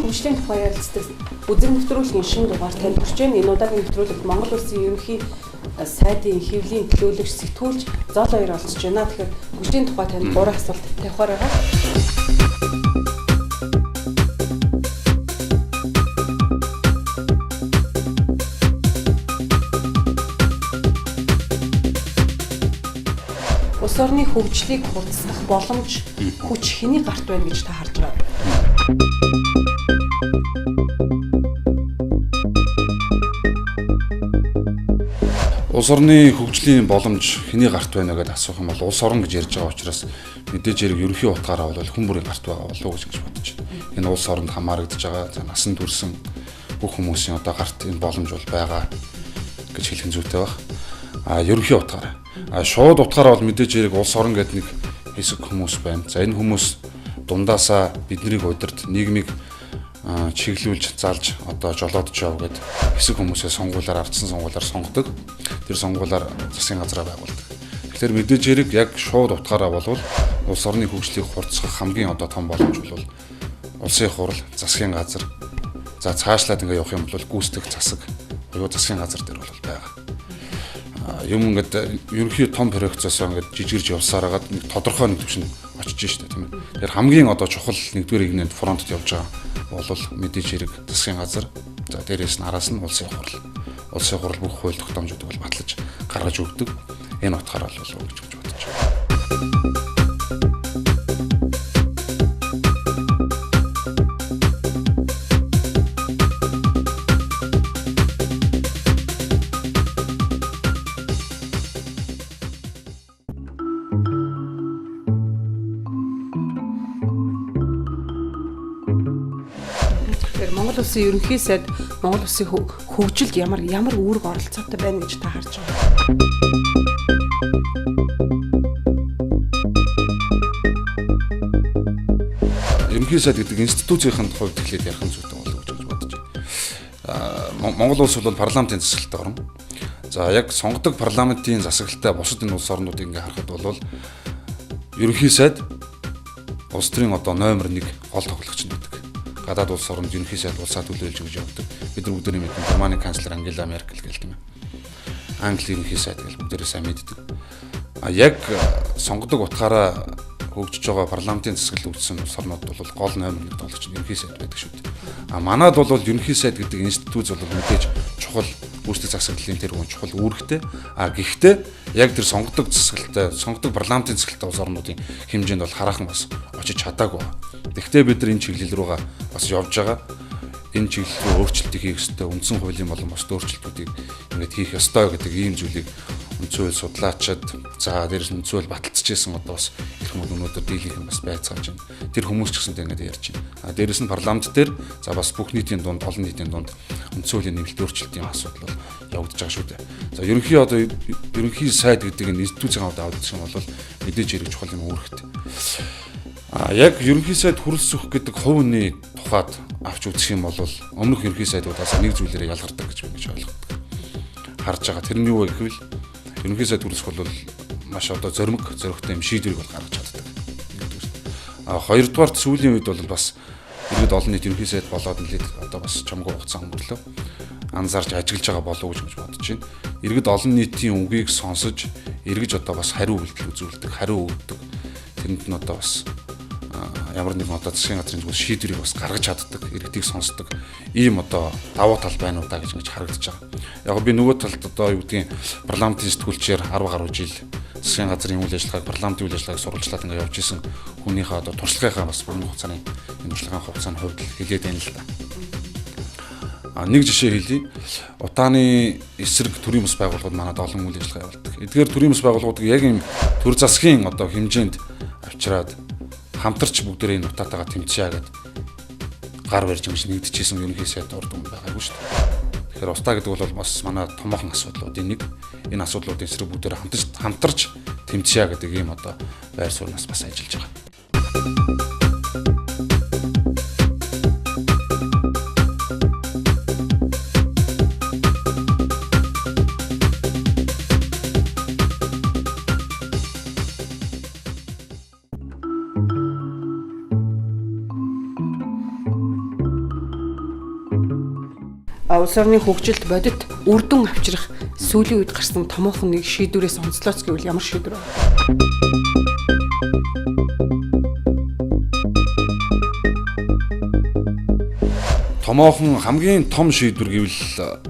хөгжлийн тухай ярилцдаг үзэн нэвтрүүлгийн шинэ дугаар танд хүрч байна. Энэ удаагийн нэвтрүүлэгт Монгол Улсын ерөнхий сайдын хэвлэлийн төлөөлөгч сэтгүүлч Зол хоёр олцож байна. Тэгэхээр хөгжлийн тухай танд 3 асуулт тавихаар байгаа. Улс орны хөгжлийг хурдсах боломж хүч хэний гарт байна гэж та харж байгаа юм? Улс орны хөгжлийн боломж хэний гарт байна гэдээ асуух юм бол улс орн гэж ярьж байгаа учраас мэдээж хэрэг ерөнхий утгаараа бол хүн бүрийн гарт байгаа болов уу гэж бодож байна. Энэ улс оронд хамаарагдж байгаа насан турш бүх хүмүүсийн одоо гарт энэ боломж бол байгаа гэж хэлэх зүйтэй баг. Ерөнхий утгаараа. Шууд утгаараа бол мэдээж хэрэг улс орн гэдэг нэг хэсэг хүмүүс байна. За энэ хүмүүс дундаасаа биднийг удирд нийгмийг чиглүүлж залж одоо жолоодж яв гэдэг хэсэг хүмүүсээ сонгуулиар ардсан сонгуулиар сонгодог. Тэр сонгуулиар засгийн газраа байгуулдаг. Тэгэхээр мэдээж хэрэг яг шууд утгаараа болвол улс орны хөгжлийг хурцсах хамгийн одоо том боломж бол улсын хурал, засгийн газар. За цаашлаад ингээ явах юм бол гүйцэтгэх засаг буюу засгийн газар дээр бол байгаа. Юм ингээд ерөнхий том проектсоос ингээд жижигэрж явсаар хагаад нэг тодорхой нэг төвшөнд очиж штэ тийм ээ. Тэгэхээр хамгийн одоо чухал нэгдүгээр игнэнд фронтод явж байгаа бол мэдээж хэрэг засгийн газар. За дээрээс нь араас нь улсын хурал. Улсын хурал бүх хууль тогтоомжуудыг бол батлаж гаргаж өгдөг. Энэ утгаараа л болов гэж бодож байна. Монгол Улсын ерөнхий сайд Монгол Улсын хөгжилд ямар үүрэг оролцоотой байна гэж та харж байгаа. Ерөнхий сайд гэдэг институцийн хувьд эхлээд ярих зүйтэй болов гэж бодож байна. Монгол улс бол парламентын засаглалтай орн. За яг сонгодог парламентын засаглалтай бусад энэ улс орнуудыг ингээ харахад бол ерөнхий сайд улс төрийн одоо номер 1 гол тоглогч нь байдаг. Гадаад улс оронд ерөнхий сайд улсаа төлөөлж өгж явдаг. Бид нар бүгдээ мэднэ. Германы канцлер Ангела Меркель гэл тийм ээ. Англи ерөнхий сайд гэл бүгдээ сайн мэддэг. Яг сонгодог утгаараа хөгжиж байгаа парламентын засаглал үүссэн улс орнууд бол гол номер 1 тоглогч нь ерөнхий сайд байдаг шүү дээ. Манайд бол ерөнхий сайд гэдэг институт бол мэдээж чухал гүйцэтгэх засаглалын тэр хүн чухал үүрэгтэй. Гэхдээ яг тэр сонгодог засаглалтай, сонгодог парламентын засаглалтай улс орнуудын хэмжээнд бол хараахан бас очиж чадаагүй. Гэхдээ бид нар энэ чиглэл рүүгээ бас явж байгаа. Энэ чиглэл рүү өөрчлөлтийг хийх ёстой, үндсэн хуулийн болон бос өөрчлөлтүүдийг ингээд хийх ёстой гэдэг ийм зүйлийг үндсэн хууль судлаачид за дээрс үндсэн хууль баталцж исэн одоо бас их хүмүүс өнөөдөр дийлэх юм бас байцааж байна. Тэр хүмүүс ч гэсэнтэй ингээд ярьж байна. Дээрс нь парламент дээр за бас бүх нийтийн дунд, олон нийтийн дунд үндсэн хуулийн нэмэлт өөрчлөлтийн асуудал бол явагдаж байгаа шүү дээ. За ерөнхий сайд гэдэг энэ институцийн хувьд авдаг юм бол мэдээж хэрэг чухал юм үүрэгтэй. Яг ерөнхий сайд хүрэлцэх гэдэг хувийн тухайд авч үзэх юм бол өмнөх ерөнхий сайдуудаас нэг зүйлээрээ ялгардаг гэж би ойлгодог. Харж байгаа. Тэр нь юу вэ гэвэл ерөнхий сайд хүрэлцэх бол маш одоо зоригтой юм шийдвэрийг бол гаргаж чаддаг. Хоёрдугаар сүүлийн үед бол бас иргэд олон нийт ерөнхий сайд болоод нэлээд одоо бас чамгүй хугацаа өнгөрлөө. Анзаарч ажиглаж байгаа болов уу гэж бодож байна. Иргэд олон нийтийн үгийг сонсож эргэж одоо бас хариу үйлдэл үзүүлдэг, хариу өгдөг. Тэнд нь одоо бас ямар нэгэн одоо засгийн газрын зүгээс шийдвэрийг бас гаргаж чаддаг, иргэдийг сонсдог ийм одоо давуу тал байна уу та гэж харагдаж байгаа. Яг би нөгөө талд одоо юу гэдгийг парламентын сэтгүүлчээр 10 гаруй жил засгийн газрын үйл ажиллагааг, парламентын үйл ажиллагааг сурвалжлаад ингээд явж исэн хүнийхээ одоо туршлагынхаа бас бүрэн хугацааны энэ туршлагын хугацааны хувьд хэлээд байна л да. Нэг жишээ хэлье. Утааны эсрэг төрийн бас байгууллагууд манад олон үйл ажиллагаа явуулдаг. Эдгээр төрийн бас байгууллагуудыг яг ийм төр засгийн одоо хэмжээнд авчираад хамтарч бүгдээ энэ утаатайгаа тэмцэе гэдэг гар барьж юмш нэгдэжсэн ерөнхий сайд урд юм байгаагүй шүү дээ. Тэгэхээр устаа гэдэг бол бас манай томоохон асуудлуудын нэг. Энэ асуудлуудын эсрэг бүгдээ хамтарч тэмцэе гэдэг ийм одоо байр сууриас бас ажиллаж байгаа. улс орны хөгжилд бодит үр дүн авчрах сүүлийн үед гарсан томоохон нэг шийдвэрээс онцлооц гэвэл ямар шийдвэр вэ? Томоохон хамгийн том шийдвэр гэвэл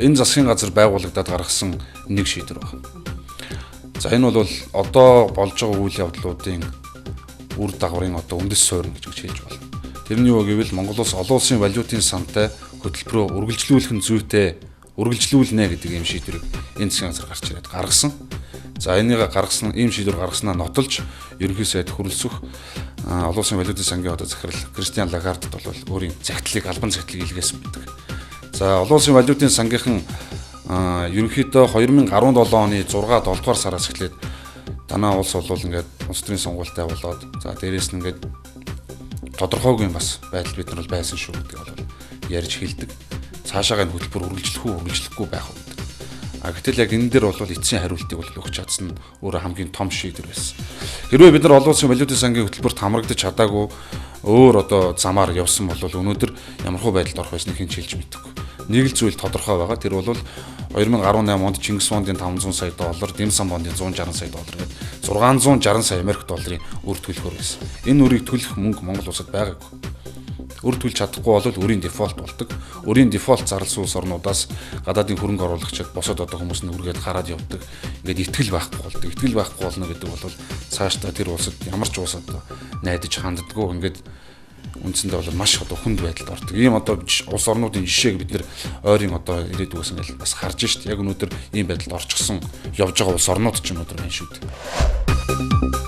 энэ засгийн газар байгуулагдаад гаргасан нэг шийдвэр байна. За энэ бол одоо болж байгаа үйл явдлуудын үр дагаврын одоо үндэс суурин гэж хэлж байна. Тэрний юу гэвэл Монгол улс олон улсын валютын сантай хөтөлбөрөөр үргэлжлүүлэх нь зүйтэй үргэлжлүүлнэ гэдэг ийм шийдвэрийг энэ засгийн газар гарч ирээд гаргасан. За энийг гаргасан ийм шийдвэр гаргаснаа нотолж ерөнхий сайд хөрөлсөх олон улсын валютын сангийн одоо захирал Кристиан Лагардд бол өөрийн загтлыг албан загтлыг илгээсэн байдаг. За олон улсын валютын сангийнхан ерөнхийдөө 2017 оны 6 7 дугаар сараас эхлээд танаа улс бол ингээд улс төрийн сонгуультай болоод за дээрээс нь ингээд тодорхойгүй бас байдал бид нар бол байсан шүү гэдэг бол ярьж хэлдэг. Цаашаагаа энэ хөтөлбөр үргэлжлэхгүй байх уу гэдэг. Гэтэл яг энэ дээр бол эцсийн хариултыг бол өгч чадсан нь өөрөө хамгийн том шийдвэр байсан. Хэрвээ бид нар олон улсын валютын сангийн хөтөлбөрт хамрагдаж чадаагүй өөр одоо замаар явсан бол өнөөдөр ямархуу байдалд орох байсныг хэн ч хэлж мэдэхгүй. Нэг л зүйл тодорхой байгаа. Тэр бол 2018 онд Чингис бондын 500 сая доллар, Дэмсэн бондын 160 сая доллар гээд 660 сая Америк долларын үр төлөхөр байсан. Энэ үрийг төлөх мөнгө Монгол улсад байгаагүй. Үр төлж чадахгүй бол өрийн дефолт болдог. Өрийн дефолт зарласан улс орнуудаас гадаадын хөрөнгө оруулагчид босоод одоо хүмүүс нь үргээд гараад явдаг. Ингээд итгэл байхгүй болдог. Итгэл байхгүй болно гэдэг бол цаашдаа тэр улсад ямар ч улс одоо найдаж ханддаггүй ингээд үндсэндээ бол маш одоо хүнд байдалд ордог. Ийм одоо улс орнуудын жишээг бид нэр ойрын одоо ирээдүйгээс ингээд бас харж шít. Яг өнөөдөр ийм байдалд орчихсон явж байгаа улс орнууд ч өнөөдөр байна шүү дээ.